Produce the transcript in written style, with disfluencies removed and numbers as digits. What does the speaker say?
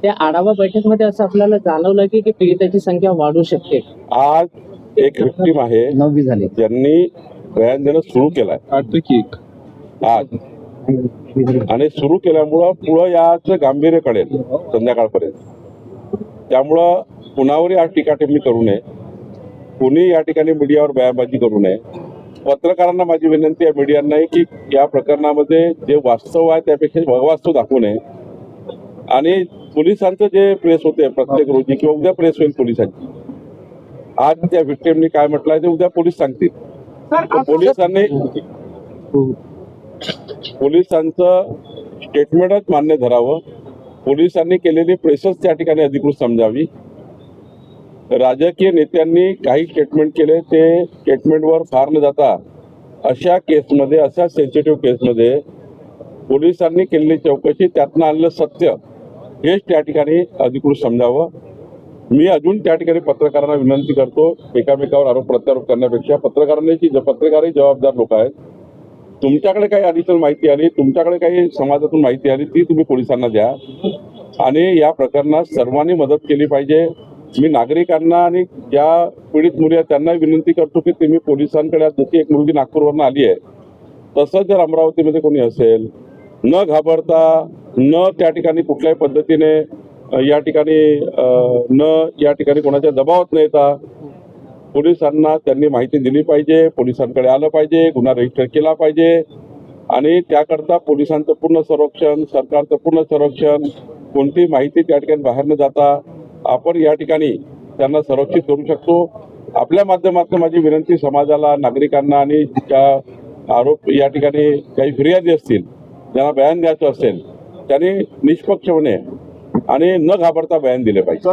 त्या आढावा बैठकीमध्ये असं आपल्याला जाणवलं की पीडिताची संख्या वाढू शकते. आज एक विक्टीम आहे 9 झाली. ज्यांनी बयान देणं सुरू केलंय आज, आणि सुरू केल्यामुळं पुढं याचं गांभीर्य कळेल संध्याकाळपर्यंत. त्यामुळं कुणावरही आज टीकाटिप्पणी करू नये, कोणी या ठिकाणी मीडियावर बयानबाजी करू नये. पत्रकारांना माझी विनंती आहे, मीडियांनाही, की या प्रकरणामध्ये जे वास्तव आहे त्यापेक्षा अवास्तव दाखवू नये. आणि पोलिसांचं जे प्रेस होते प्रत्येक रोजी किंवा उद्या प्रेस होईल पोलिसांची, आज त्या विक्टिमनी काय म्हटलंय ते उद्या पोलीस सांगतील. पोलिसांचं स्टेटमेंटच मान्य धरावं. पोलिसांनी केलेली प्रेसच त्या ठिकाणी अधिकृत समजावी. राजकीय नेत्यांनी काही स्टेटमेंट केले, ते स्टेटमेंटवर फार न जाता अशा केसमध्ये, अशा सेन्सिटिव्ह केसमध्ये पोलिसांनी केलेली चौकशी, त्यातनं आलेलं सत्य हेच त्या ठिकाणी अधिकृत समजावं. मी अजून त्या ठिकाणी पत्रकारांना विनंती करतो, एकामेकावर आरोप प्रत्यारोप करण्यापेक्षा पत्रकारही जबाबदार लोक आहेत. तुमच्याकडे काही ॲडिशनल माहिती आली, तुमच्याकडे काही समाजातून माहिती आली, ती तुम्ही पोलिसांना द्या. आणि या प्रकरणात सर्वांनी मदत केली पाहिजे. मी नागरिकांना आणि ज्या पीडित मुली आहेत त्यांना विनंती करतो की तुम्ही पोलिसांकडे, जशी एक मुलगी नागपूरवरून आली आहे तसंच जर अमरावतीमध्ये कोणी असेल, न घाबरता, न त्या ठिकाणी कुठल्याही पद्धतीने या ठिकाणी कोणाच्या दबावात न येता पोलिसांना त्यांनी माहिती दिली पाहिजे, पोलिसांकडे आलं पाहिजे, गुन्हा रजिस्टर केला पाहिजे. आणि त्याकरता पोलिसांचं पूर्ण संरक्षण, सरकारचं पूर्ण संरक्षण, कोणती माहिती त्या ठिकाणी बाहेर न जाता आपण या ठिकाणी त्यांना संरक्षित करू शकतो. आपल्या माध्यमातून माझी विनंती समाजाला, नागरिकांना, आणि ज्या आरोप या ठिकाणी काही फिर्यादी असतील, ज्यांना बयान द्यायचं असेल, त्यांनी निष्पक्षपणे आणि न घाबरता बयान दिले पाहिजे.